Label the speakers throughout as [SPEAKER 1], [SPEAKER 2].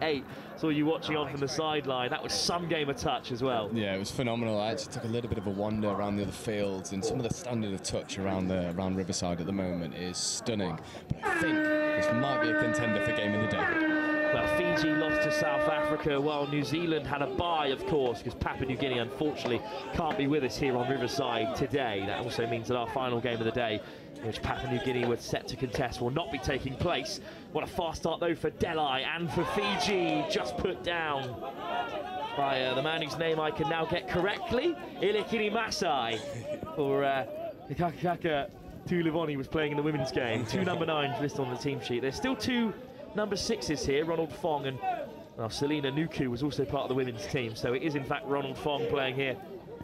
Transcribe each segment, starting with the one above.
[SPEAKER 1] 8. Saw you watching on from the sideline. That was some game of touch as well.
[SPEAKER 2] Yeah, it was phenomenal. I actually took a little bit of a wander around the other fields, and some of the standard of touch around Riverside at the moment is stunning. But I think this might be a contender for game of the day.
[SPEAKER 1] Well, Fiji lost to South Africa, while New Zealand had a bye, of course, because Papua New Guinea, unfortunately, can't be with us here on Riverside today. That also means that our final game of the day, which Papua New Guinea were set to contest, will not be taking place. What a fast start, though, for Delhi and for Fiji, just put down by the man whose name I can now get correctly, Ilikini Masai, for the Kakakaka Tulivoni was playing in the women's game. 2 number 9s listed on the team sheet. There's still 2 number 6s here, Ronald Fong and Selina Nuku was also part of the women's team, so it is in fact Ronald Fong playing here.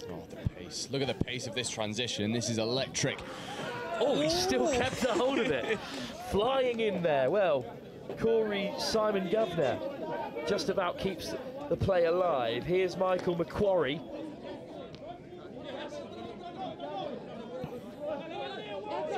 [SPEAKER 2] Oh, the pace. Look at the pace of this transition. This is electric.
[SPEAKER 1] Oh, he still kept a hold of it. Flying in there. Well, Corey Simon Governor just about keeps the play alive. Here's Michael Macquarie.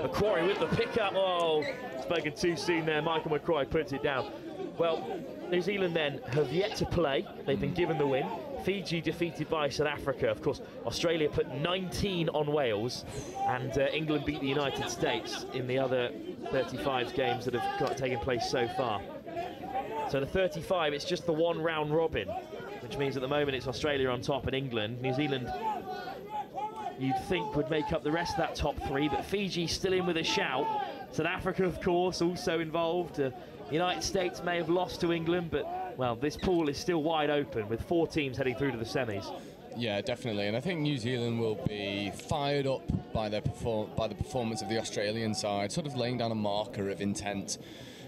[SPEAKER 1] Macquarie with the pickup. Oh, spoken too soon there. Michael Macquarie puts it down. Well, New Zealand then have yet to play. They've been given the win. Fiji defeated by South Africa. Of course, Australia put 19 on Wales, and England beat the United States in the other 35 games that have taken place so far. So the 35, it's just the 1 round robin, which means at the moment it's Australia on top and England. New Zealand, you'd think, would make up the rest of that top 3, but Fiji still in with a shout. South Africa, of course, also involved. United States may have lost to England, but, well, this pool is still wide open with 4 teams heading through to the semis.
[SPEAKER 2] Yeah, definitely, and I think New Zealand will be fired up by the performance of the Australian side, sort of laying down a marker of intent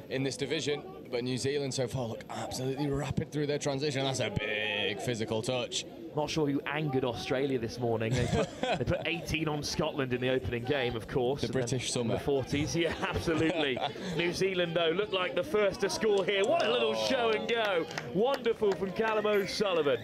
[SPEAKER 2] in this division. But New Zealand so far look absolutely rapid through their transition. That's a big physical touch.
[SPEAKER 1] Not sure who angered Australia this morning. They put 18 on Scotland in the opening game, of course.
[SPEAKER 2] The British summer.
[SPEAKER 1] In the 40s, yeah, absolutely. New Zealand, though, looked like the first to score here. What a little show and go. Wonderful from Callum O'Sullivan.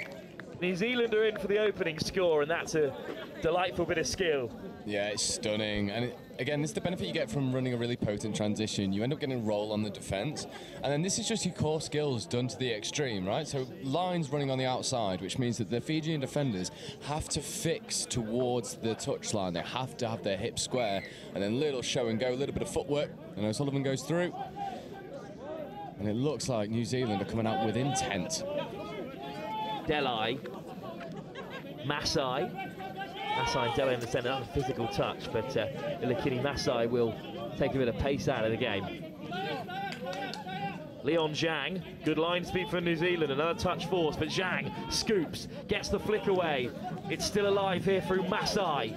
[SPEAKER 1] New Zealand are in for the opening score, and that's a delightful bit of skill.
[SPEAKER 2] Yeah, it's stunning. And again, this is the benefit you get from running a really potent transition. You end up getting a roll on the defence, and then this is just your core skills done to the extreme, right? So lines running on the outside, which means that the Fijian defenders have to fix towards the touchline. They have to have their hips square, and then little show and go, a little bit of footwork, and O'Sullivan goes through. And it looks like New Zealand are coming out with intent.
[SPEAKER 1] Delhi, Masai and Delhi in the centre, not a physical touch, but Ilikini Masai will take a bit of pace out of the game. Leon Zhang, good line speed for New Zealand, another touch force, but Zhang scoops, gets the flick away. It's still alive here through Masai.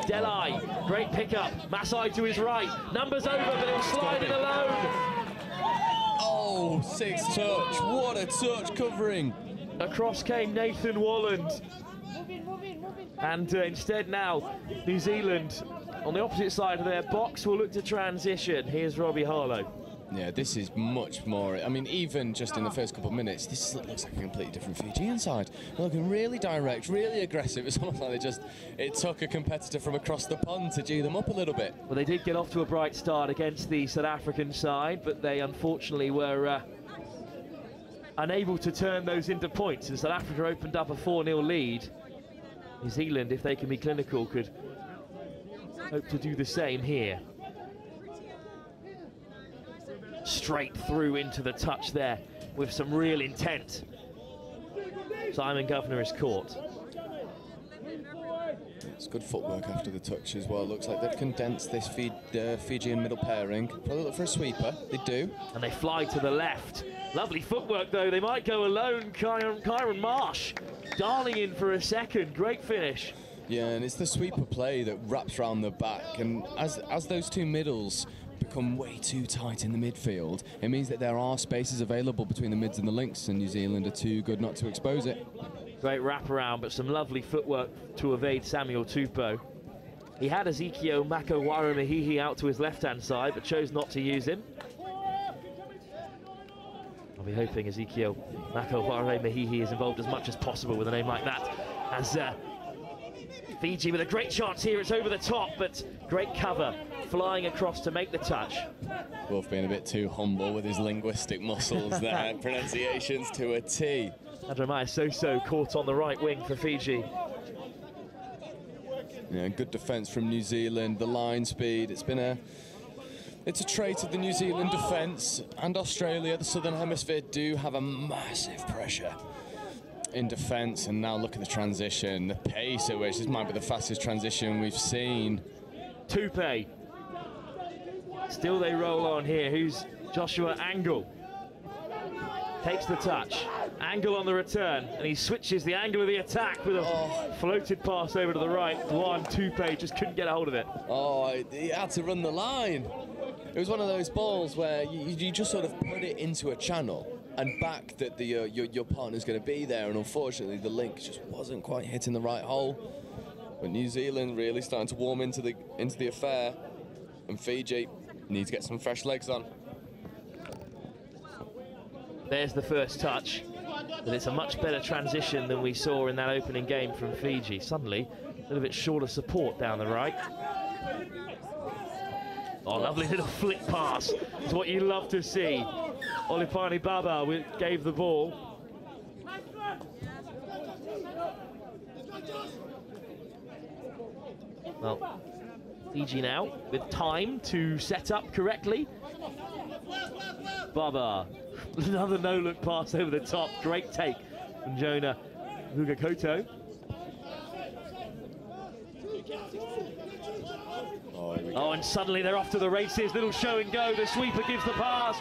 [SPEAKER 1] Delhi, great pickup, Masai to his right, numbers over, but he'll slide it alone.
[SPEAKER 2] Oh, 6 touch, what a touch covering.
[SPEAKER 1] Across came Nathan Walland. And instead now, New Zealand on the opposite side of their box will look to transition. Here's Robbie Harlow.
[SPEAKER 2] Yeah, this is much more, I mean, even just in the first couple of minutes, this looks like a completely different Fijian side. They're looking really direct, really aggressive. It's almost like it took a competitor from across the pond to G them up a little bit.
[SPEAKER 1] Well, they did get off to a bright start against the South African side, but they unfortunately were unable to turn those into points. And South Africa opened up a 4-0 lead. New Zealand, if they can be clinical, could hope to do the same here. Straight through into the touch there with some real intent. Simon Governor is caught.
[SPEAKER 2] It's good footwork after the touch as well. Looks like they've condensed this Fijian middle pairing. Probably look for a sweeper. They do.
[SPEAKER 1] And they fly to the left. Lovely footwork, though. They might go alone. Kyron Marsh darling in for a second. Great finish.
[SPEAKER 2] Yeah, and it's the sweeper play that wraps around the back. And as those two middles become way too tight in the midfield, it means that there are spaces available between the mids and the links, and New Zealand are too good not to expose it.
[SPEAKER 1] Great wraparound, but some lovely footwork to evade Samuel Tupou. He had Ezekiel Makawara Mahihi out to his left-hand side, but chose not to use him. I'll be hoping Ezekiel Makawara Mahihi is involved as much as possible with a name like that. As Fiji with a great chance here, it's over the top, but great cover flying across to make the touch.
[SPEAKER 2] Wolf being a bit too humble with his linguistic muscles there. Pronunciations to a T.
[SPEAKER 1] Adramai So caught on the right wing for Fiji.
[SPEAKER 2] Yeah, good defence from New Zealand. The line speed, it's a trait of the New Zealand defence, and Australia, the Southern Hemisphere, do have a massive pressure in defence. And now look at the transition, the pace at which this might be the fastest transition we've seen.
[SPEAKER 1] Tupe. Still they roll on here. Who's Joshua Angle? Takes the touch. Angle on the return, and he switches the angle of the attack with a floated pass over to the right. Duan Tupe just couldn't get a hold of it.
[SPEAKER 2] Oh, he had to run the line. It was one of those balls where you just sort of put it into a channel and back that your partner's going to be there, and unfortunately the link just wasn't quite hitting the right hole. But New Zealand really starting to warm into the affair, and Fiji need to get some fresh legs on.
[SPEAKER 1] There's the first touch, but it's a much better transition than we saw in that opening game from Fiji. Suddenly, a little bit shorter support down the right. Oh, lovely little flick pass. It's what you love to see. Olipani Baba gave the ball. Well, Fiji now with time to set up correctly. Baba, another no-look pass over the top. Great take from Jonah Vugakoto. Oh, and suddenly they're off to the races. Little show and go. The sweeper gives the pass.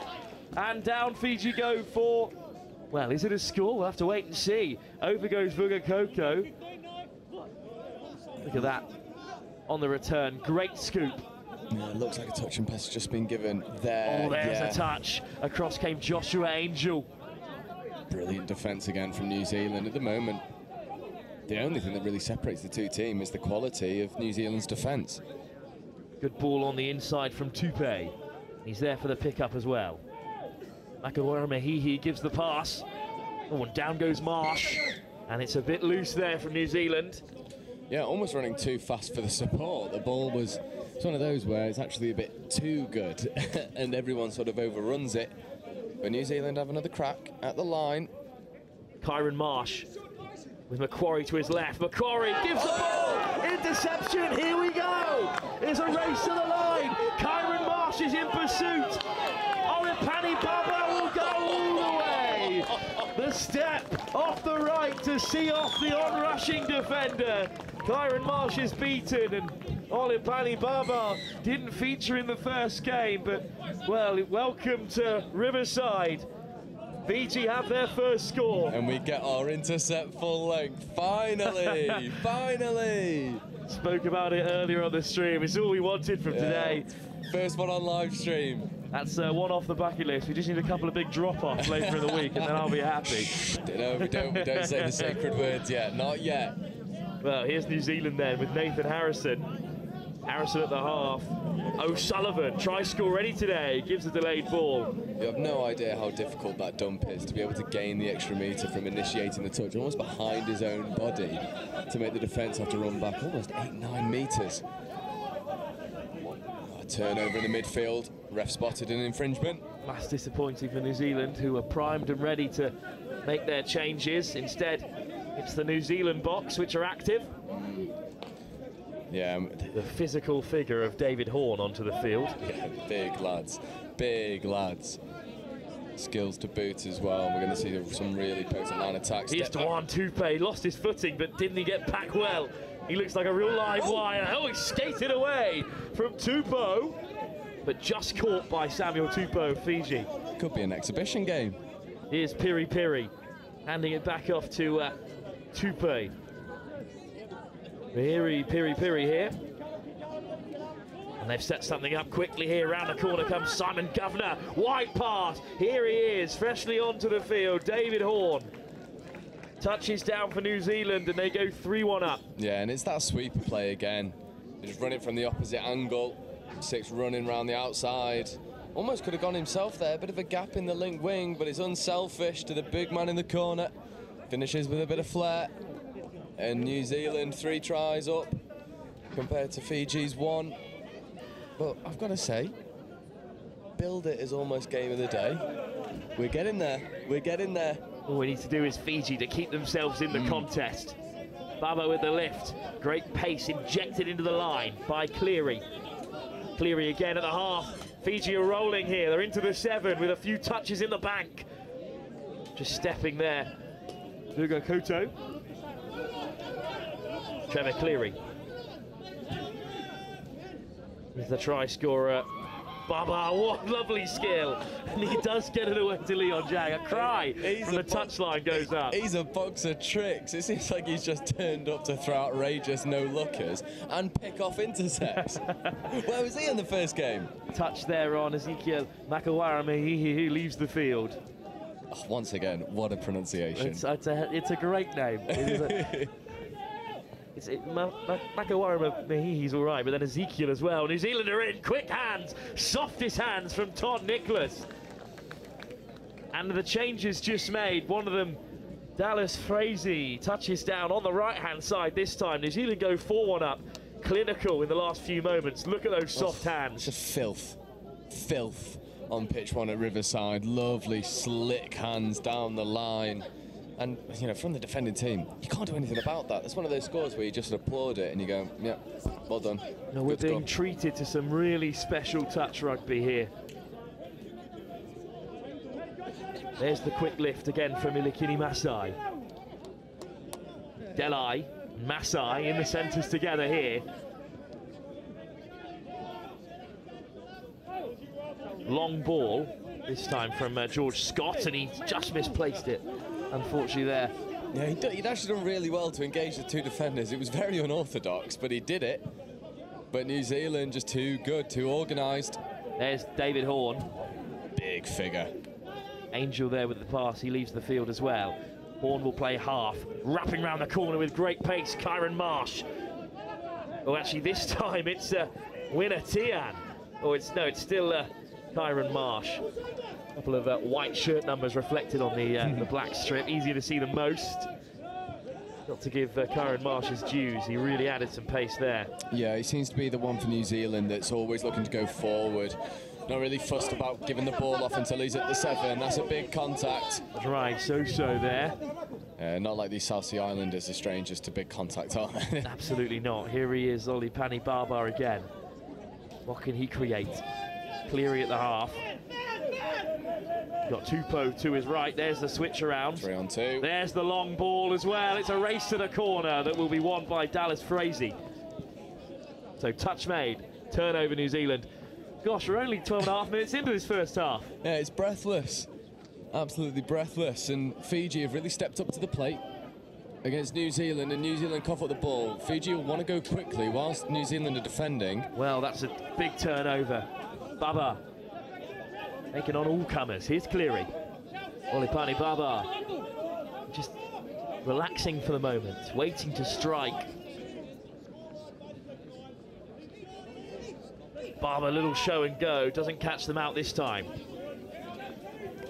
[SPEAKER 1] And down Fiji go for, well, is it a score? We'll have to wait and see. Over goes Vugakoto. Look at that on the return. Great scoop.
[SPEAKER 2] Yeah, it looks like a touch and pass has just been given there.
[SPEAKER 1] Oh, there's a touch. Across came Joshua Angel.
[SPEAKER 2] Brilliant defence again from New Zealand. At the moment, the only thing that really separates the two teams is the quality of New Zealand's defence.
[SPEAKER 1] Good ball on the inside from Tupe. He's there for the pickup as well. Makawara Mahihi gives the pass. Oh, and down goes Marsh. And it's a bit loose there from New Zealand.
[SPEAKER 2] Yeah, almost running too fast for the support. The ball was, it's one of those where it's actually a bit too good and everyone sort of overruns it. But New Zealand have another crack at the line.
[SPEAKER 1] Kyron Marsh with Macquarie to his left. Macquarie gives the ball. Interception. Here we go. It's a race to the line. Kyron Marsh is in pursuit. Olipani Baba will go all the way. The step off the right to see off the on-rushing defender. Kyron Marsh is beaten, and Olipani Baba didn't feature in the first game, but, well, welcome to Riverside. Fiji have their first score.
[SPEAKER 2] And we get our intercept full length. Finally, finally.
[SPEAKER 1] Spoke about it earlier on the stream. It's all we wanted from today.
[SPEAKER 2] First one on live stream.
[SPEAKER 1] That's one off the bucket list. We just need a couple of big drop-offs later in the week, and then I'll be happy.
[SPEAKER 2] No, we don't say the sacred words yet. Not yet.
[SPEAKER 1] Well, here's New Zealand then with Nathan Harrison. Harrison at the half. O'Sullivan, try score ready today, gives a delayed ball.
[SPEAKER 2] You have no idea how difficult that dump is, to be able to gain the extra metre from initiating the touch, almost behind his own body, to make the defence have to run back almost 8-9 metres. A turnover in the midfield, ref spotted an infringement.
[SPEAKER 1] That's disappointing for New Zealand, who are primed and ready to make their changes. Instead, it's the New Zealand box which are active.
[SPEAKER 2] Yeah,
[SPEAKER 1] the physical figure of David Horn onto the field.
[SPEAKER 2] Yeah, big lads, big lads. Skills to boot as well. We're going to see some really potent line attacks.
[SPEAKER 1] Here's Duan Tupe, lost his footing, but didn't he get back well? He looks like a real live wire. Oh, he skated away from Tupou, but just caught by Samuel Tupou, Fiji.
[SPEAKER 2] Could be an exhibition game.
[SPEAKER 1] Here's Piri Piri, handing it back off to Tupe. Piri here. And they've set something up quickly here. Round the corner comes Simon Governor. Wide pass. Here he is, freshly onto the field. David Horn. Touches down for New Zealand, and they go 3-1 up.
[SPEAKER 2] Yeah, and it's that sweeper play again. They just run it from the opposite angle. Six running round the outside. Almost could have gone himself there. Bit of a gap in the link wing, but it's unselfish to the big man in the corner. Finishes with a bit of flair. And New Zealand 3 tries up compared to Fiji's 1. But I've got to say, build it is almost game of the day. We're getting there. We're getting there.
[SPEAKER 1] All we need to do is Fiji to keep themselves in the contest. Baba with the lift. Great pace injected into the line by Cleary. Cleary again at the half. Fiji are rolling here. They're into the 7 with a few touches in the bank. Just stepping there. Lugo Koto. Trevor Cleary. He's the try scorer. Baba, what lovely skill. And he does get it away to Leon Jang. A cry from the touchline goes up.
[SPEAKER 2] He's a box of tricks. It seems like he's just turned up to throw outrageous no-lookers and pick off intercepts. Where was he in the first game?
[SPEAKER 1] Touch there on Ezekiel Makawara, who leaves the field.
[SPEAKER 2] Oh, once again, what a pronunciation.
[SPEAKER 1] It's a great name. Makawara Mahihi's all right, but then Ezekiel as well. New Zealand are in, quick hands, softest hands from Todd Nicholas. And the changes just made, one of them, Dallas Frazee, touches down on the right-hand side this time. New Zealand go 4-1 up, clinical in the last few moments. Look at those soft hands.
[SPEAKER 2] Just filth on pitch 1 at Riverside. Lovely, slick hands down the line. And, you know, from the defending team, you can't do anything about that. It's one of those scores where you just applaud it and you go, yeah, well done.
[SPEAKER 1] No, we're being treated to some really special touch rugby here. There's the quick lift again from Ilikini Masai. Delai, Masai in the centres together here. Long ball, this time from George Scott, and he just misplaced it. Unfortunately there.
[SPEAKER 2] Yeah, he'd actually done really well to engage the 2 defenders. It was very unorthodox, but he did it. But New Zealand just too good, too organised.
[SPEAKER 1] There's David Horn.
[SPEAKER 2] Big figure.
[SPEAKER 1] Angel there with the pass, he leaves the field as well. Horn will play half, wrapping round the corner with great pace, Kyron Marsh. Oh, actually this time it's Winner Tian. Oh, it's still Kyron Marsh. A couple of white shirt numbers reflected on the black strip. Easier to see than most. Not to give Kyron Marsh his dues. He really added some pace there.
[SPEAKER 2] Yeah, he seems to be the one for New Zealand that's always looking to go forward. Not really fussed about giving the ball off until he's at the 7. That's a big contact.
[SPEAKER 1] Dry so-so there.
[SPEAKER 2] Not like these South Sea Islanders are strangers to big contact, are they?
[SPEAKER 1] Absolutely not. Here he is, Olipani Barbar again. What can he create? Cleary at the half. Got Tupou to his right. There's the switch around.
[SPEAKER 2] 3 on 2.
[SPEAKER 1] There's the long ball as well. It's a race to the corner that will be won by Dallas Frazee. So touch made. Turnover New Zealand. Gosh, we're only 12.5 minutes into this first half.
[SPEAKER 2] Yeah, it's breathless. Absolutely breathless. And Fiji have really stepped up to the plate against New Zealand, and New Zealand cough up the ball. Fiji will want to go quickly whilst New Zealand are defending.
[SPEAKER 1] Well, that's a big turnover. Baba taking on all comers. Here's Cleary. Olipani Baba just relaxing for the moment, waiting to strike. Baba, a little show and go, doesn't catch them out this time.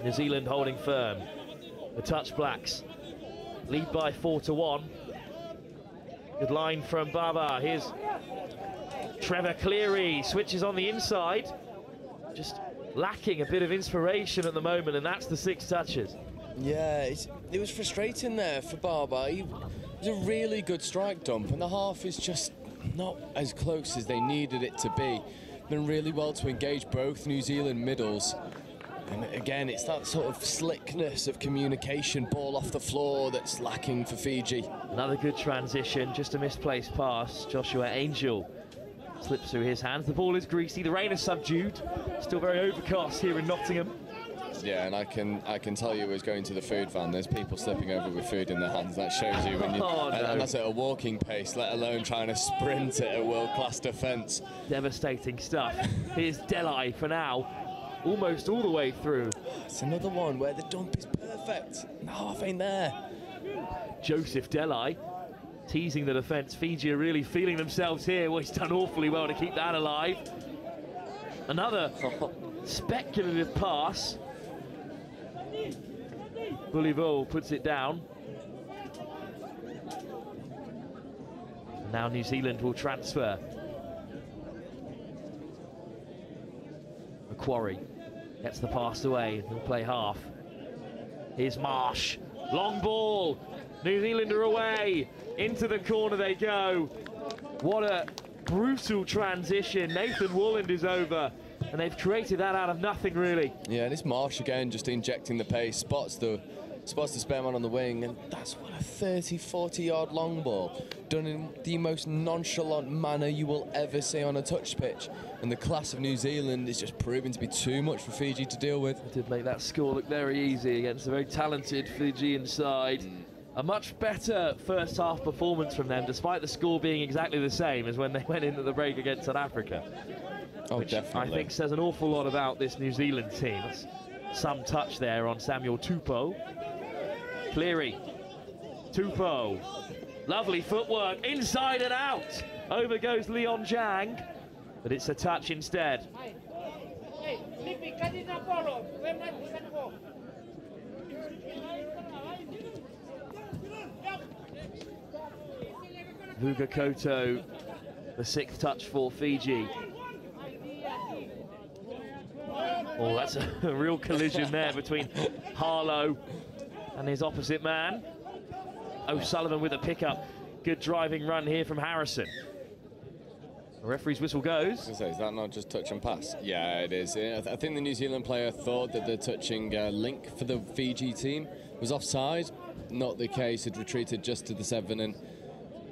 [SPEAKER 1] New Zealand holding firm. The Touch Blacks lead by 4-1. Good line from Baba. Here's Trevor Cleary, switches on the inside. Just lacking a bit of inspiration at the moment, and that's the 6 touches.
[SPEAKER 2] Yeah, it was frustrating there for Baba. It was a really good strike dump, and the half is just not as close as they needed it to be. Done really well to engage both New Zealand middles. And again, it's that sort of slickness of communication, ball off the floor, that's lacking for Fiji.
[SPEAKER 1] Another good transition, just a misplaced pass. Joshua Angel slips through his hands. The ball is greasy, the rain is subdued. Still very overcast here in Nottingham.
[SPEAKER 2] Yeah, and I can tell you, as going to the food van, there's people slipping over with food in their hands. That shows you when you, and that's at a walking pace, let alone trying to sprint at a world-class defence.
[SPEAKER 1] Devastating stuff. Here's Delai for now, almost all the way through.
[SPEAKER 2] It's another one where the dump is perfect. The half ain't there.
[SPEAKER 1] Joseph Delai teasing the defence. Fiji are really feeling themselves here. Well, he's done awfully well to keep that alive. Another speculative pass. Bouliveau puts it down. Now New Zealand will transfer. Quarry gets the pass away. He'll play half. Here's Marsh. Long ball. New Zealand are away. Into the corner they go. What a brutal transition. Nathan Wooland is over. And they've created that out of nothing, really.
[SPEAKER 2] Yeah, this Marsh again just injecting the pace, spots the spare man on the wing, and that's what a 30-40 yard long ball done in the most nonchalant manner you will ever see on a touch pitch. And the class of New Zealand is just proving to be too much for Fiji to deal with.
[SPEAKER 1] It did make that score look very easy against a very talented Fijian side. A much better first half performance from them, despite the score being exactly the same as when they went into the break against South Africa.
[SPEAKER 2] Oh,
[SPEAKER 1] which
[SPEAKER 2] definitely.
[SPEAKER 1] I think says an awful lot about this New Zealand team. Some touch there on Samuel Tupou. Cleary, Tupou, lovely footwork, inside and out. Over goes Leon Jang, but it's a touch instead. Hugo Koto, the 6th touch for Fiji. Oh, that's a real collision there between Harlow and his opposite man. O'Sullivan with a pickup. Good driving run here from Harrison. The referee's whistle goes.
[SPEAKER 2] Is that not just touch and pass? Yeah, it is. I think the New Zealand player thought that the touching link for the Fiji team was offside. Not the case. It retreated just to the 7. And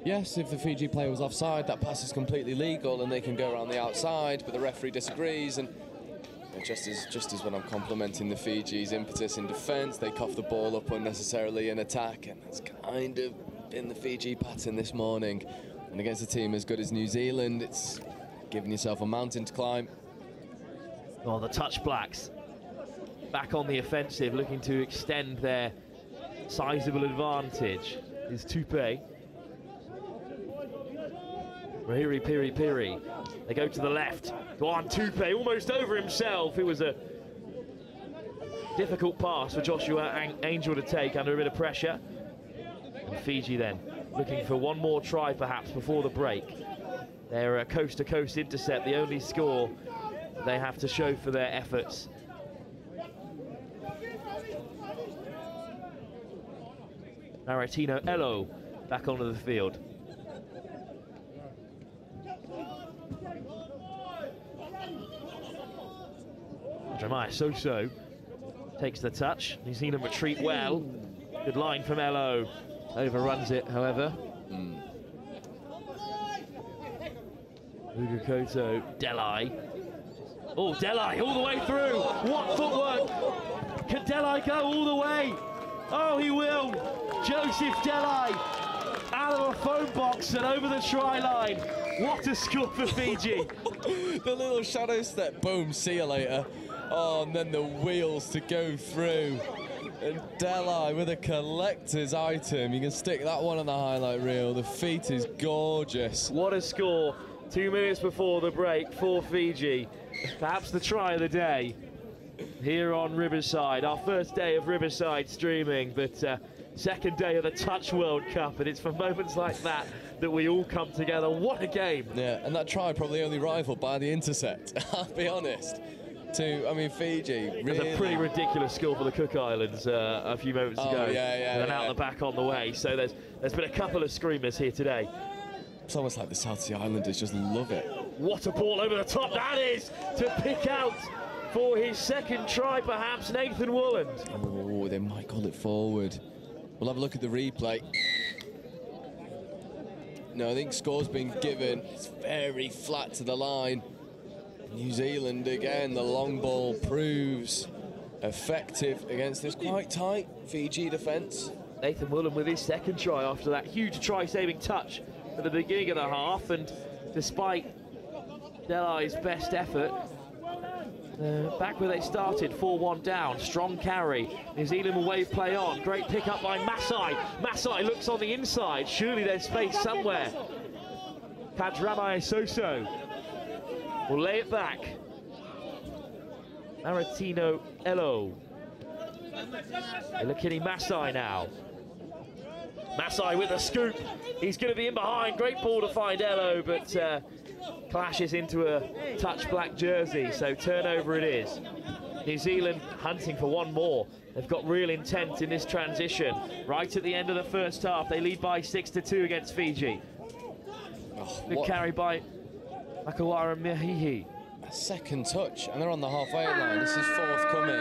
[SPEAKER 2] yes, if the Fiji player was offside, that pass is completely legal and they can go around the outside, but the referee disagrees. And just as when I'm complimenting the Fiji's impetus in defence, they cough the ball up unnecessarily in attack, and that's kind of been the Fiji pattern this morning. And against a team as good as New Zealand, it's giving yourself a mountain to climb.
[SPEAKER 1] Oh, the Touch Blacks back on the offensive, looking to extend their sizable advantage. Is Tupe. Rahiri Piri Piri. They go to the left. Go on, Tupe, almost over himself. It was a difficult pass for Joshua Angel to take under a bit of pressure. And Fiji then looking for one more try perhaps before the break. They're a coast-to-coast intercept, the only score they have to show for their efforts. Maratino Elo back onto the field. Jeremiah Soso takes the touch. New Zealand retreat well. Good line from Elo. Overruns it, however. Hugo Koto, Delai. Oh, Delai all the way through. What footwork. Can Delai go all the way? Oh, he will. Joseph Delai out of a phone box and over the try line. What a score for Fiji.
[SPEAKER 2] The little shadow step, boom, see you later. Oh, and then the wheels to go through. And Delai with a collector's item. You can stick that one on the highlight reel. The feet is gorgeous.
[SPEAKER 1] What a score. 2 minutes before the break for Fiji. Perhaps the try of the day here on Riverside. Our first day of Riverside streaming, but second day of the Touch World Cup. And it's for moments like that that we all come together. What a game.
[SPEAKER 2] Yeah, and that try probably only rivaled by the intercept, I'll be honest. Fiji, really.
[SPEAKER 1] There's a pretty ridiculous score for the Cook Islands a few moments ago.
[SPEAKER 2] Yeah.
[SPEAKER 1] And then out the back on the way. So there's been a couple of screamers here today.
[SPEAKER 2] It's almost like the South Sea Islanders just love it.
[SPEAKER 1] What a ball over the top that is to pick out for his second try, perhaps, Nathan Wooland.
[SPEAKER 2] Oh, they might call it forward. We'll have a look at the replay. No, I think score's been given. It's very flat to the line. New Zealand again, the long ball proves effective against this quite tight Fiji defence.
[SPEAKER 1] Nathan Wooland with his second try after that huge try-saving touch at the beginning of the half, and despite Delai's best effort, back where they started, 4-1 down, strong carry. New Zealand will wave play on. Great pick up by Masai. Masai looks on the inside. Surely there's space somewhere. Pajramai Soso will lay it back. Maratino Elo. Elakini Masai now. Masai with a scoop. He's going to be in behind. Great ball to find Elo, but clashes into a touch black jersey, so turnover it is. New Zealand hunting for one more. They've got real intent in this transition. Right at the end of the first half, they lead by 6-2 against Fiji. Good carry by Akawara Mihihi.
[SPEAKER 2] A second touch, and they're on the halfway line. This is forthcoming,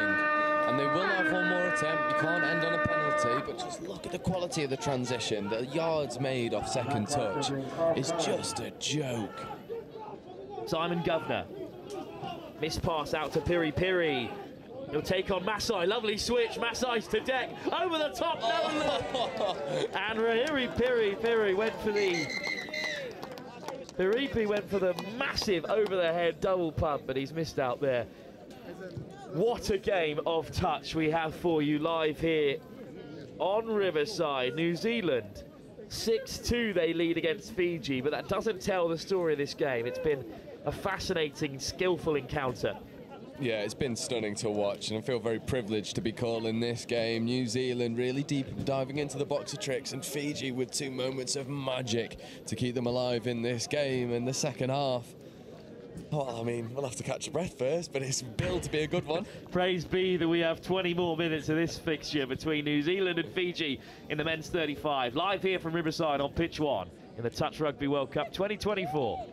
[SPEAKER 2] and they will have one more attempt. You can't end on a penalty, but just look at the quality of the transition. The yards made off second touch is just a joke.
[SPEAKER 1] Simon Governor. Missed pass out to Piri Piri. He'll take on Masai. Lovely switch. Masai's to deck. Over the top. No. And Rahiri Piri went for the... Piripi went for the massive over-the-head double pump, but he's missed out there. What a game of touch we have for you live here on Riverside. New Zealand 6-2 they lead against Fiji, but that doesn't tell the story of this game. It's been a fascinating, skillful encounter.
[SPEAKER 2] Yeah, it's been stunning to watch, and I feel very privileged to be calling this game. New Zealand really deep diving into the box of tricks, and Fiji with 2 moments of magic to keep them alive in this game in the second half. Well, I mean, we'll have to catch a breath first, but it's billed to be a good one.
[SPEAKER 1] Praise be that we have 20 more minutes of this fixture between New Zealand and Fiji in the men's 35. Live here from Riverside on pitch 1 in the Touch Rugby World Cup 2024.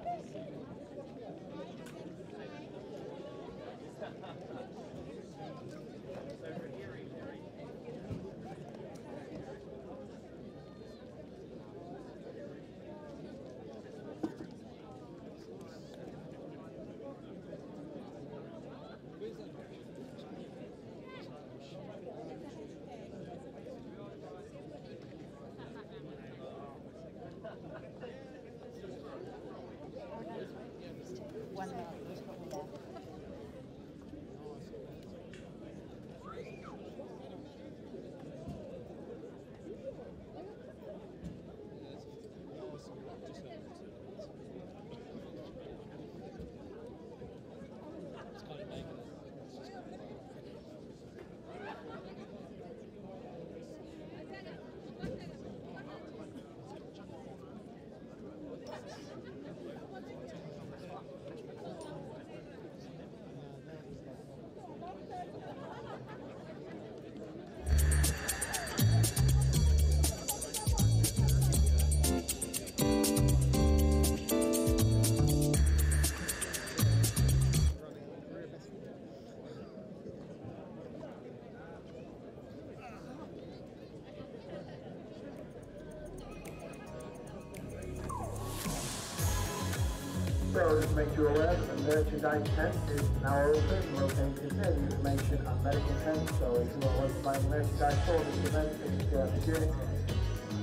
[SPEAKER 3] So just make you aware that the merchandise tent is now open, located near the information and medical tent. So if you want to buy merchandise for this event, it's beginning.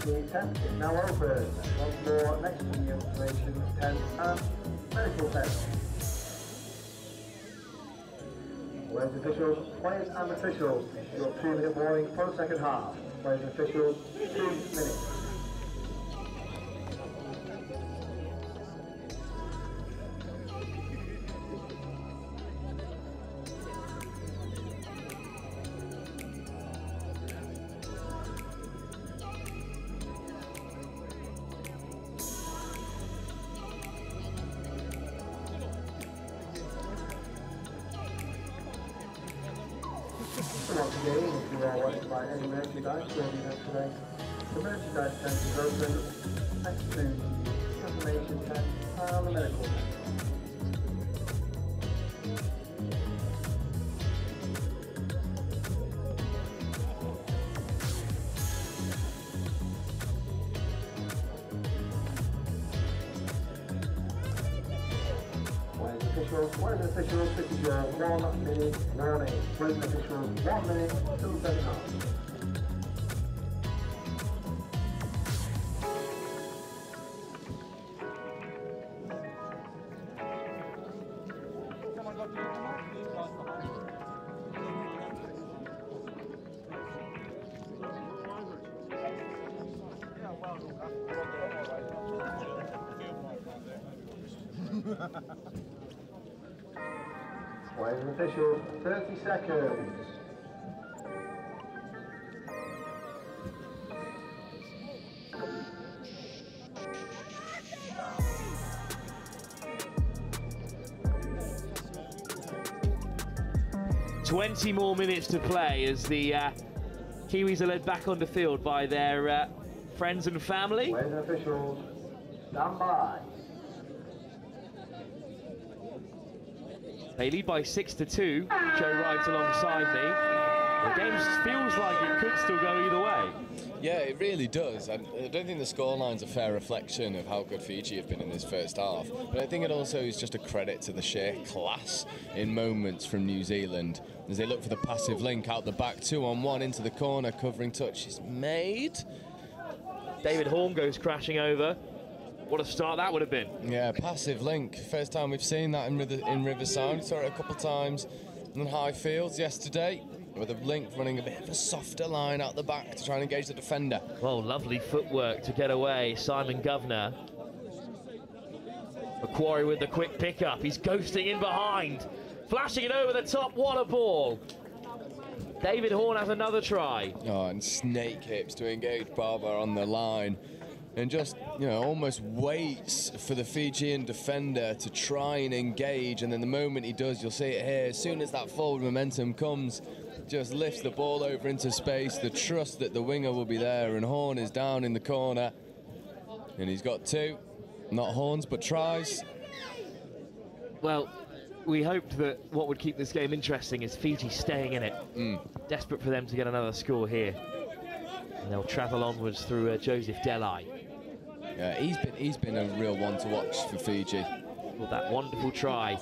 [SPEAKER 3] The tent is now open. Once more, next to the information tent and medical tent. Players officials, players and officials, your 2-minute warning for the second half. Players and officials, 2 minutes. Once again, if you are wanting to buy any merchandise for the event today, the merchandise tent is open next to the information tent and the medical tent. Players officials, this is your 1 minute warning. Players officials, 1 minute till the second half. Players officials, 30 seconds.
[SPEAKER 1] 20 more minutes to play as the Kiwis are led back on the field by their friends and family.
[SPEAKER 3] Weigh-in officials, stand by.
[SPEAKER 1] They lead by 6-2. Joe Wright alongside me. The game feels like it could still go either way.
[SPEAKER 2] Yeah, it really does. I don't think the scoreline's a fair reflection of how good Fiji have been in this first half, but I think it also is just a credit to the sheer class in moments from New Zealand as they look for the passive link out the back, 2-on-1 into the corner, covering touch is made.
[SPEAKER 1] David Horn goes crashing over. What a start that would have been.
[SPEAKER 2] Yeah, passive link. First time we've seen that in Riverside. We saw it a couple of times in high fields yesterday, with a link running a bit of a softer line out the back to try and engage the defender.
[SPEAKER 1] Well, lovely footwork to get away. Simon Governor. Macquarie with the quick pickup. He's ghosting in behind. Flashing it over the top. What a ball. David Horn has another try.
[SPEAKER 2] Oh, and snake hips to engage Barber on the line. And just, you know, almost waits for the Fijian defender to try and engage. And then the moment he does, you'll see it here. As soon as that forward momentum comes, just lifts the ball over into space. The trust that the winger will be there. And Horn is down in the corner. And he's got two. Not horns, but tries.
[SPEAKER 1] Well, we hoped that what would keep this game interesting is Fiji staying in it. Desperate for them to get another score here. And they'll travel onwards through Joseph Delai.
[SPEAKER 2] Yeah, he's been a real one to watch for Fiji.
[SPEAKER 1] With that wonderful try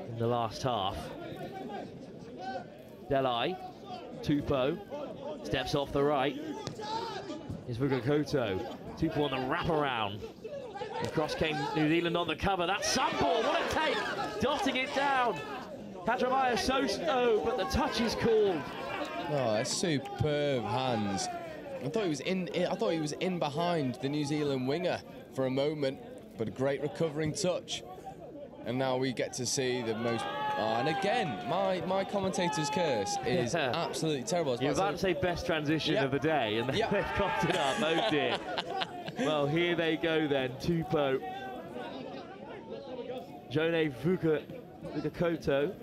[SPEAKER 1] in the last half. Delai, Tupou, steps off the right. Here's Vugakoto. Tupou on the wraparound. Across came New Zealand on the cover. That's Sunball, what a take! Dotting it down. Kadramaya so, but the touch is called.
[SPEAKER 2] Oh, that's superb hands. I thought he was in behind the New Zealand winger for a moment, but a great recovering touch. And now we get to see the most. And again, my commentator's curse is absolutely terrible.
[SPEAKER 1] You're about to say best transition of the day, and they've cocked it up. Oh dear. Well, here they go then. Tupou, Jone Vugakoto,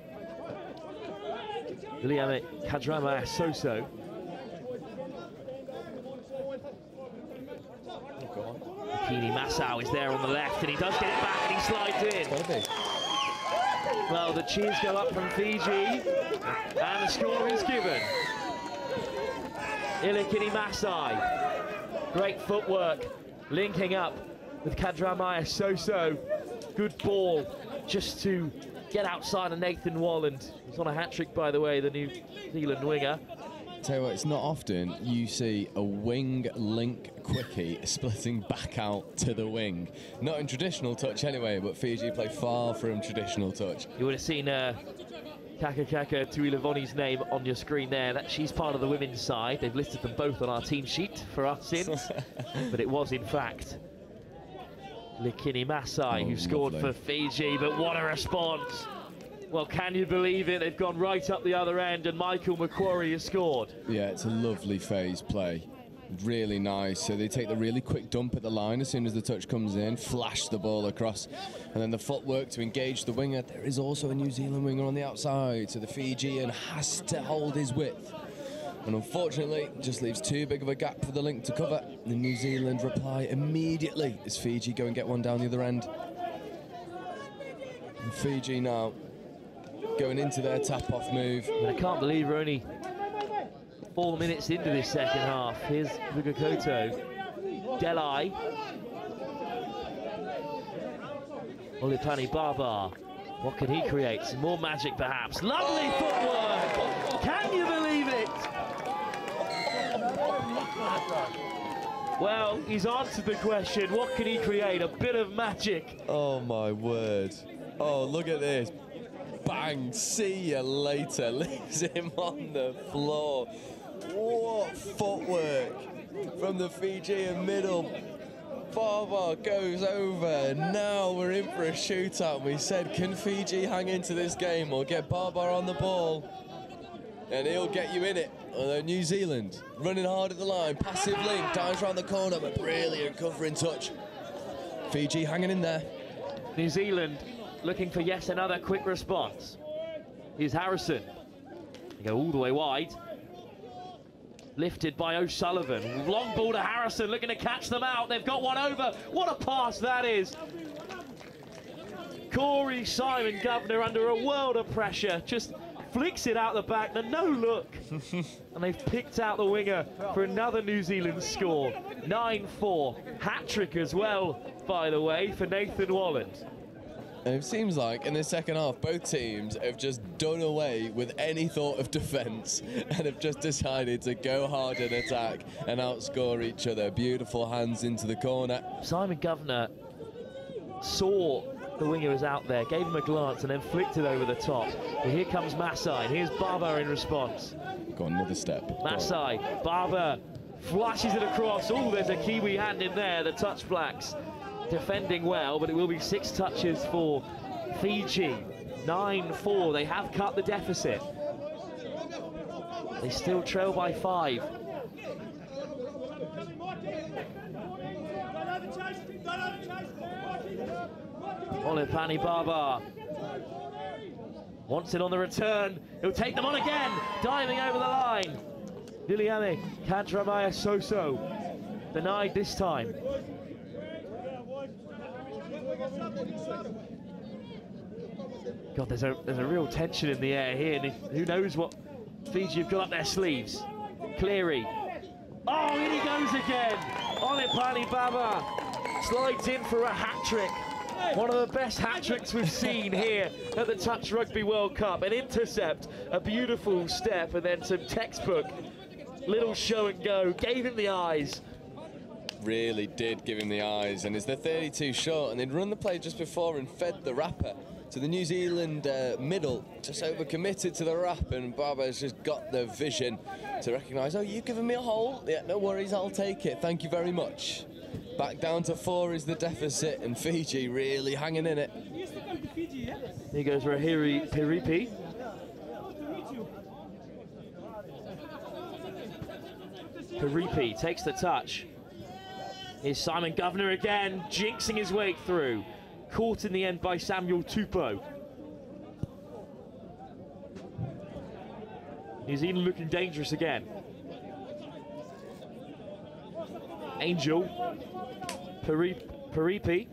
[SPEAKER 1] Liame Kadramaya Soso. Kini Masau is there on the left, and he does get it back, and he slides in. Well, the cheers go up from Fiji, and the score is given. Ilikini Masai, great footwork, linking up with Kadramaya Soso. Good ball, just to get outside of Nathan Walland. He's on a hat-trick, by the way, the New Zealand winger.
[SPEAKER 2] Tell you what, it's not often you see a wing link quickie splitting back out to the wing. Not in traditional touch anyway, but Fiji play far from traditional touch.
[SPEAKER 1] You would have seen Kaka Tuilavoni's name on your screen there. That she's part of the women's side. They've listed them both on our team sheet for us since, but it was in fact Likini Masai who scored for Fiji. But what a response! Well, can you believe it? They've gone right up the other end, and Michael Macquarie has scored.
[SPEAKER 2] Yeah, it's a lovely phase play. Really nice. So they take the really quick dump at the line as soon as the touch comes in, flash the ball across, and then the footwork to engage the winger. There is also a New Zealand winger on the outside, so the Fijian has to hold his width. And unfortunately, just leaves too big of a gap for the link to cover. The New Zealand reply immediately as Fiji go and get one down the other end. And Fiji now going into their tap-off move.
[SPEAKER 1] I can't believe we're only 4 minutes into this second half. Here's Vugakoto, Delai, Olipani Baba. What can he create? Some more magic, perhaps. Lovely footwork! Can you believe it? Well, he's answered the question. What can he create? A bit of magic.
[SPEAKER 2] Oh, my word. Oh, look at this. Bang, see you later. Leaves him on the floor. What footwork from the Fijian middle. Baba goes over. Now we're in for a shootout. We said, can Fiji hang into this game or get Baba on the ball? And he'll get you in it. Although New Zealand running hard at the line. Passive link, dives around the corner, but brilliant covering touch. Fiji hanging in there.
[SPEAKER 1] New Zealand looking for yet another quick response. Here's Harrison. They go all the way wide. Lifted by O'Sullivan. Long ball to Harrison, looking to catch them out. They've got one over. What a pass that is. Corey Simon Governor under a world of pressure. Just flicks it out the back, the no look. And they've picked out the winger for another New Zealand score. 9-4. Hat-trick as well, by the way, for Nathan Walland.
[SPEAKER 2] And it seems like in the second half, both teams have just done away with any thought of defence and have just decided to go hard in attack and outscore each other. Beautiful hands into the corner.
[SPEAKER 1] Simon Governor saw the winger was out there, gave him a glance and then flicked it over the top. But here comes Masai, and here's Barber in response.
[SPEAKER 2] Got another step.
[SPEAKER 1] Masai, Barber flashes it across. Oh, there's a Kiwi hand in there, the Touch Blacks defending well, but it will be 6 touches for Fiji. 9-4, they have cut the deficit. They still trail by 5. Olipani Baba wants it on the return. He'll take them on again, diving over the line. Liliame Kantramaya Soso denied this time. God, there's a real tension in the air here, and who knows what Fiji have got up their sleeves. Cleary. Oh, in he goes again. Olipani Baba slides in for a hat-trick. One of the best hat-tricks we've seen here at the Touch Rugby World Cup. An intercept, a beautiful step, and then some textbook little show and go. Gave him the eyes.
[SPEAKER 2] Really did give him the eyes, and it's the 32 short, and they'd run the play just before and fed the wrapper to the New Zealand middle, just overcommitted to the wrap, and Barber's just got the vision to recognise, oh, you've given me a hole? Yeah, no worries, I'll take it, thank you very much. Back down to 4 is the deficit, and Fiji really hanging in it.
[SPEAKER 1] Here goes Rahiri Piripi. Piripi takes the touch. Here's Simon Governor again, jinxing his way through. Caught in the end by Samuel Tupou. New Zealand looking dangerous again. Angel. Piripi.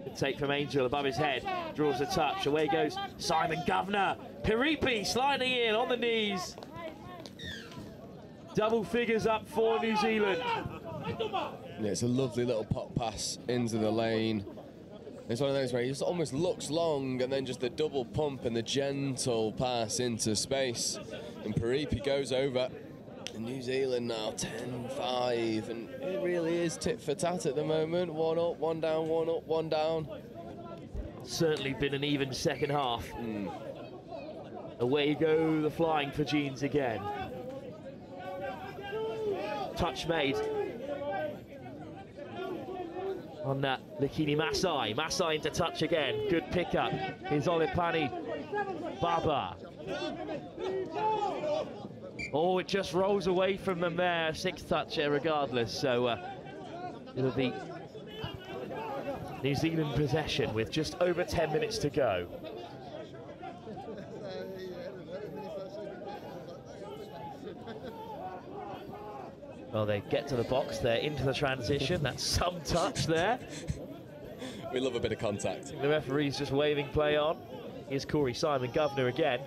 [SPEAKER 1] Good take from Angel above his head. Draws a touch. Away goes Simon Governor. Piripi sliding in on the knees. Double figures up for New Zealand.
[SPEAKER 2] Yeah, it's a lovely little pop pass into the lane. It's one of those where he just almost looks long, and then just the double pump and the gentle pass into space. And Piripi goes over. And New Zealand now 10-5, and it really is tit for tat at the moment. 1 up, 1 down, 1 up, 1 down.
[SPEAKER 1] Certainly been an even second half. Away go the flying for Fijians again. Touch made on that Likini Masai. Masai into touch again. Good pickup. Here's Olipani Baba. Oh, it just rolls away from them there. 6th touch regardless. So it'll be New Zealand possession with just over 10 minutes to go. Well, they get to the box, they're into the transition. That's some touch there.
[SPEAKER 2] We love a bit of contact.
[SPEAKER 1] The referee's just waving play on. Here's Corey Simon Governor again.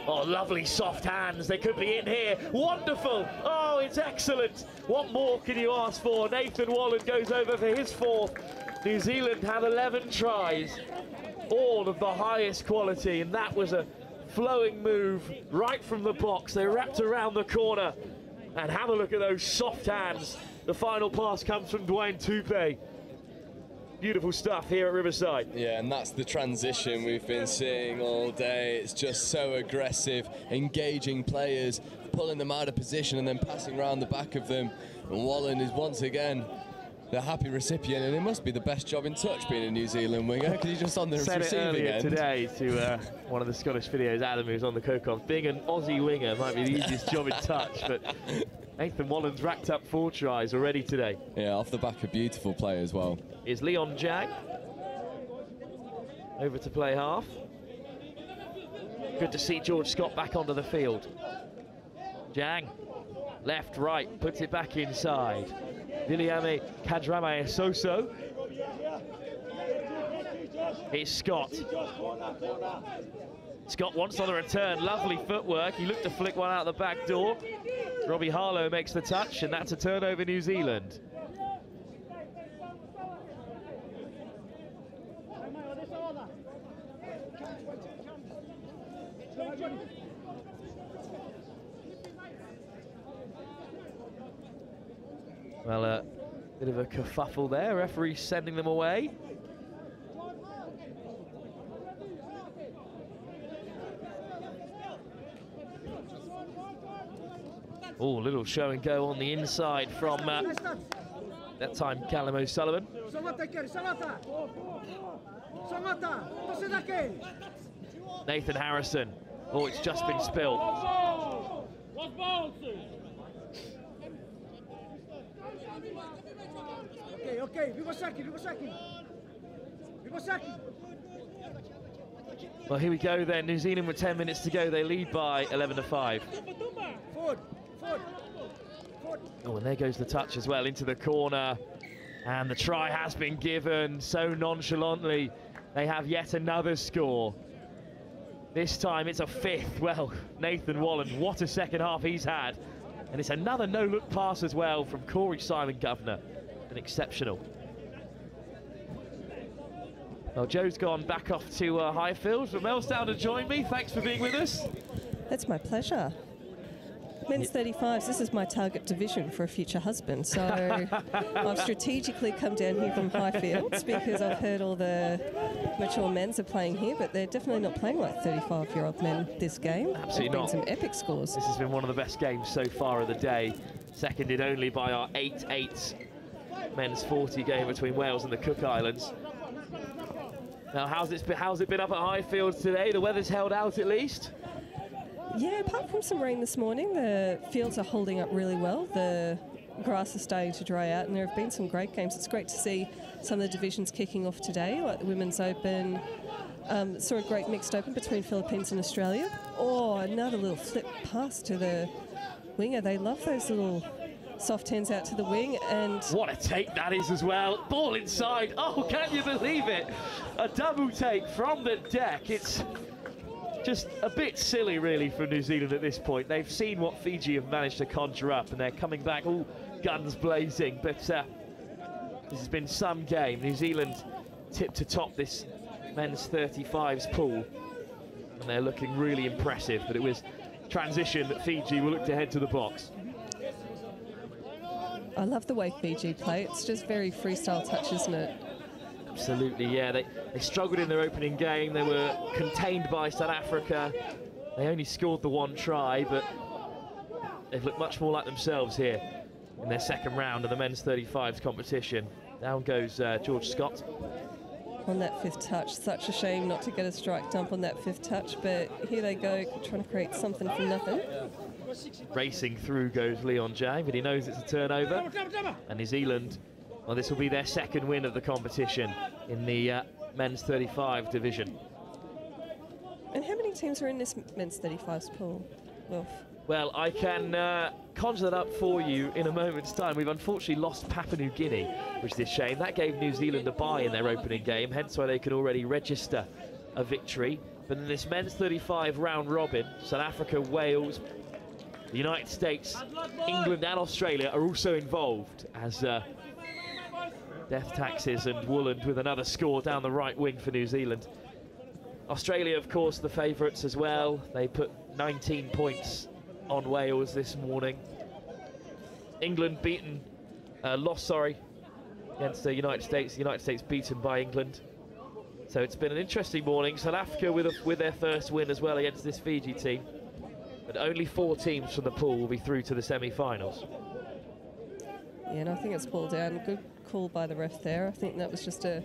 [SPEAKER 1] Oh, lovely soft hands. They could be in here. Wonderful. Oh, it's excellent. What more can you ask for? Nathan Walland goes over for his 4th. New Zealand have 11 tries, all of the highest quality, and that was a flowing move right from the box. They wrapped around the corner, and have a look at those soft hands. The final pass comes from Dwayne Tupe. Beautiful stuff here at Riverside.
[SPEAKER 2] Yeah, and that's the transition we've been seeing all day. It's just so aggressive, engaging players, pulling them out of position and then passing around the back of them. And Walland is once again the happy recipient, and it must be the best job in touch being a New Zealand winger, because he's just on the receiving end.
[SPEAKER 1] Today to one of the Scottish videos, Adam, who's on the co-com. Being an Aussie winger might be the easiest job in touch, but Nathan Walland's racked up 4 tries already today.
[SPEAKER 2] Yeah, off the back of beautiful play as well.
[SPEAKER 1] Is Leon Jag. over to play half. Good to see George Scott back onto the field. Jang, left, right, puts it back inside. Viliame Kadrame Soso. It's Scott. Scott wants on the return, lovely footwork. He looked to flick one out the back door. Robbie Harlow makes the touch, and that's a turnover New Zealand. Well, a bit of a kerfuffle there. Referee sending them away. Oh, little show and go on the inside from that time Callum O'Sullivan. Nathan Harrison. Oh, it's just been spilled.
[SPEAKER 4] Okay,
[SPEAKER 1] Well, here we go then. New Zealand with 10 minutes to go. They lead by 11-5. Oh, and there goes the touch as well into the corner. And the try has been given so nonchalantly. They have yet another score. This time it's a fifth. Well, Nathan Wallen, what a second half he's had. And it's another no-look pass as well from Corey Simon-Governor. An exceptional. Well, Joe's gone back off to Highfield, but Mel's down to join me. Thanks for being with us.
[SPEAKER 5] That's my pleasure. Men's 35s, this is my target division for a future husband. So I've strategically come down here from Highfields because I've heard all the mature men's are playing here, but they're definitely not playing like 35-year-old men this game.
[SPEAKER 1] Absolutely not.
[SPEAKER 5] Some epic scores.
[SPEAKER 1] This has been one of the best games so far of the day, seconded only by our 8-8 men's 40 game between Wales and the Cook Islands. Now, how's it been up at Highfields today? The weather's held out at least?
[SPEAKER 5] Yeah, apart from some rain this morning, the fields are holding up really well. The grass is starting to dry out, and there have been some great games. It's great to see some of the divisions kicking off today, like the Women's Open. Saw a great mixed open between Philippines and Australia. Oh, another little flip pass to the winger. They love those little soft hands out to the wing, and
[SPEAKER 1] what a take that is as well. Ball inside. Oh, can you believe it? A double take from the deck. It's just a bit silly, really, for New Zealand at this point. They've seen what Fiji have managed to conjure up, and they're coming back all guns blazing. But this has been some game. New Zealand tipped to top this men's 35s pool, and they're looking really impressive. But it was transition that Fiji will look to head to the box.
[SPEAKER 5] I love the way Fiji play. It's just very freestyle touch, isn't it?
[SPEAKER 1] Absolutely, yeah. They struggled in their opening game. They were contained by South Africa. They only scored the one try, but they've looked much more like themselves here in their second round of the men's 35s competition. Down goes George Scott.
[SPEAKER 5] On that fifth touch. Such a shame not to get a strike dump on that fifth touch, but here they go, trying to create something from nothing.
[SPEAKER 1] Racing through goes Leon Jang, but he knows it's a turnover. And New Zealand, well, this will be their second win of the competition in the men's 35 division.
[SPEAKER 5] And how many teams are in this men's 35s pool, Wilf?
[SPEAKER 1] Well, I can conjure that up for you in a moment's time. We've unfortunately lost Papua New Guinea, which is a shame. That gave New Zealand a bye in their opening game, hence why they could already register a victory. But in this men's 35 round robin, South Africa, Wales, the United States, England and Australia are also involved as Death Taxes and Wooland with another score down the right wing for New Zealand. Australia, of course, the favourites as well. They put 19 points on Wales this morning. England lost against the United States. The United States beaten by England. So it's been an interesting morning. South Africa with their first win as well against this Fiji team. But only 4 teams from the pool will be through to the semi-finals.
[SPEAKER 5] Yeah, and I think it's pulled down. Good call by the ref there. I think that was just a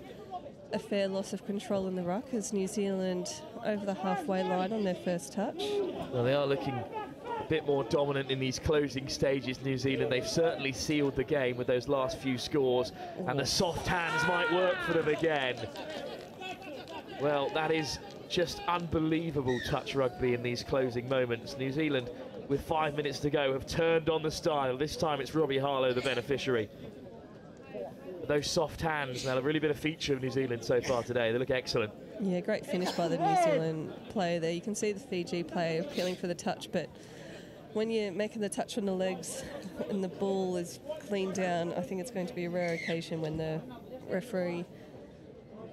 [SPEAKER 5] fair loss of control in the ruck as New Zealand over the halfway line on their first touch.
[SPEAKER 1] Well, they are looking a bit more dominant in these closing stages, New Zealand. They've certainly sealed the game with those last few scores, and the soft hands might work for them again. Well, that is just unbelievable touch rugby in these closing moments. New Zealand, with 5 minutes to go, have turned on the style. This time it's Robbie Harlow, the beneficiary. But those soft hands now have really been a feature of New Zealand so far today. They look excellent.
[SPEAKER 5] Yeah, great finish by the New Zealand player there. You can see the Fiji player appealing for the touch, but when you're making the touch on the legs and the ball is cleaned down, I think it's going to be a rare occasion when the referee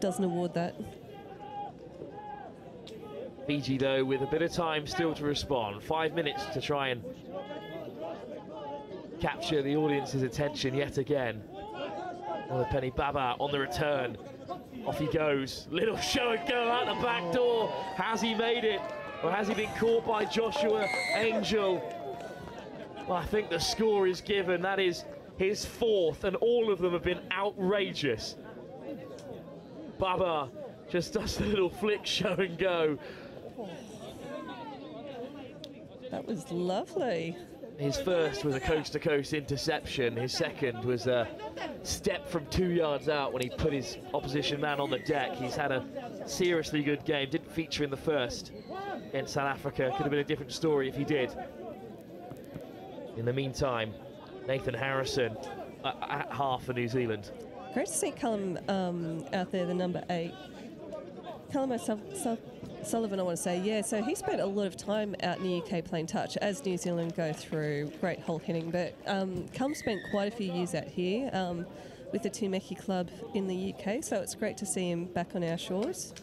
[SPEAKER 5] doesn't award that.
[SPEAKER 1] Fiji, though, with a bit of time still to respond. 5 minutes to try and capture the audience's attention yet again. Penny Baba on the return. Off he goes. Little show and go out the back door. Has he made it? Or has he been caught by Joshua Angel? Well, I think the score is given. That is his fourth, and all of them have been outrageous. Baba just does the little flick show and go.
[SPEAKER 5] That was lovely.
[SPEAKER 1] His first was a coast-to-coast interception. His second was a step from 2 yards out when he put his opposition man on the deck. He's had a seriously good game. Didn't feature in the first against South Africa. Could have been a different story if he did. In the meantime, Nathan Harrison at half for New Zealand.
[SPEAKER 5] Great to see Callum out there, the number 8. Callum Sullivan, I want to say, yeah, so he spent a lot of time out in the UK playing touch as New Zealand go through great hole hitting, but Callum spent quite a few years out here with the Tumeki club in the UK, so it's great to see him back on our shores.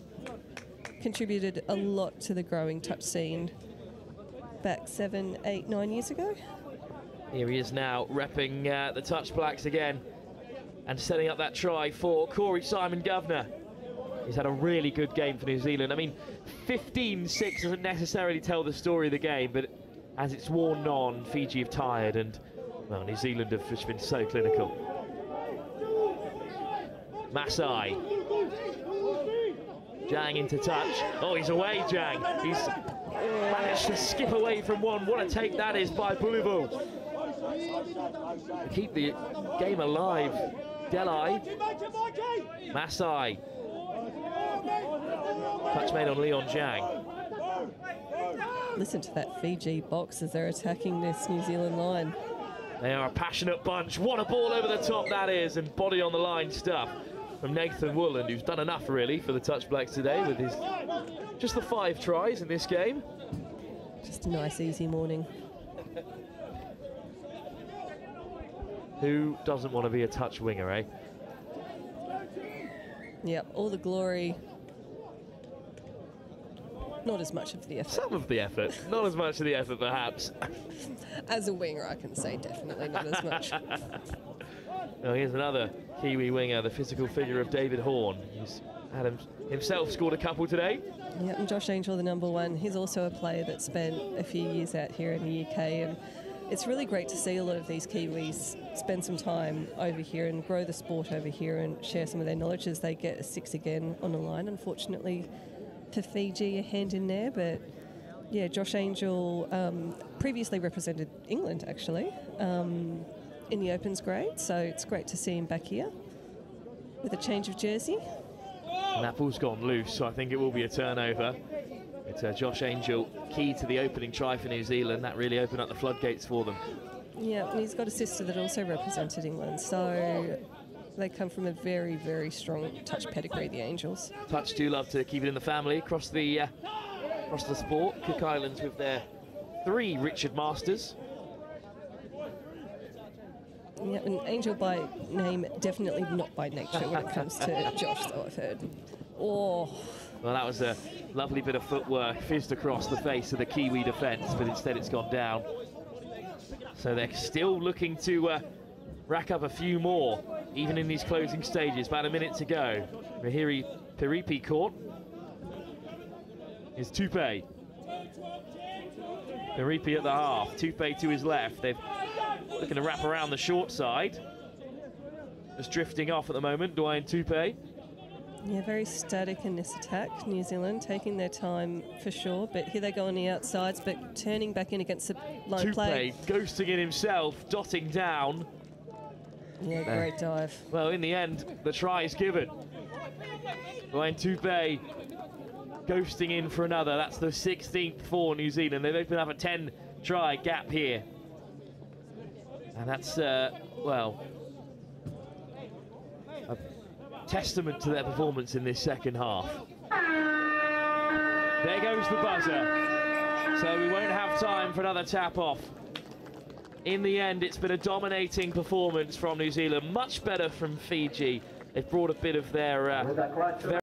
[SPEAKER 5] Contributed a lot to the growing touch scene back 7, 8, 9 years ago.
[SPEAKER 1] Here he is now, repping the Touch Blacks again and setting up that try for Corey Simon-Governor. He's had a really good game for New Zealand. I mean, 15-6 doesn't necessarily tell the story of the game, but as it's worn on, Fiji have tired, and, well, New Zealand have just been so clinical. Masai. Jang into touch. Oh, he's away, Jang. He's managed to skip away from one. What a take that is by Bulivu. Keep the game alive. Delai. Masai. Touch made on Leon Jang.
[SPEAKER 5] Listen to that Fiji box as they're attacking this New Zealand line.
[SPEAKER 1] They are a passionate bunch. What a ball over the top that is, and body on the line stuff from Nathan Wooland, who's done enough really for the Touch Blacks today with his just the 5 tries in this game.
[SPEAKER 5] Just a nice easy morning.
[SPEAKER 1] Who doesn't want to be a touch winger, eh?
[SPEAKER 5] Yep, all the glory. Not as much of the effort.
[SPEAKER 1] Some of the effort, not as much of the effort perhaps.
[SPEAKER 5] As a winger, I can say definitely not as much.
[SPEAKER 1] Well, here's another Kiwi winger, the physical figure of David Horn. He's had himself scored a couple today.
[SPEAKER 5] Yeah, and Josh Angel, the number 1, he's also a player that spent a few years out here in the UK, and it's really great to see a lot of these Kiwis spend some time over here and grow the sport over here and share some of their knowledge as they get a 6 again on the line. Unfortunately for Fiji, a hand in there, but yeah, Josh Angel previously represented England actually in the Opens grade, so it's great to see him back here with a change of jersey.
[SPEAKER 1] And that ball's gone loose, so I think it will be a turnover. It's Josh Angel, key to the opening try for New Zealand. That really opened up the floodgates for them.
[SPEAKER 5] Yeah, and he's got a sister that also represented England, so they come from a very, very strong touch pedigree, the Angels.
[SPEAKER 1] Touch do love to keep it in the family across the sport. Cook Islands with their 3 Richard Masters.
[SPEAKER 5] Yeah, an Angel by name, definitely not by nature when it comes to Josh, though I've heard. Oh.
[SPEAKER 1] Well, that was a lovely bit of footwork, fizzed across the face of the Kiwi defence, but instead it's gone down. So they're still looking to rack up a few more, even in these closing stages. About a minute to go. Mahiri Piripi caught. Is Tupe. Piripi at the half, Tupe to his left. They're looking to wrap around the short side. Just drifting off at the moment, Dwayne Tupe.
[SPEAKER 5] Yeah, very static in this attack. New Zealand taking their time for sure, but here they go on the outsides, but turning back in against the line play.
[SPEAKER 1] Ghosting in himself, dotting down.
[SPEAKER 5] Yeah, great dive.
[SPEAKER 1] Well, in the end, the try is given. Dwayne Tupe ghosting in for another. That's the 16th for New Zealand. They've opened up a 10-try gap here. And that's, well, a testament to their performance in this second half. There goes the buzzer. So we won't have time for another tap-off. In the end, it's been a dominating performance from New Zealand. Much better from Fiji. They've brought a bit of their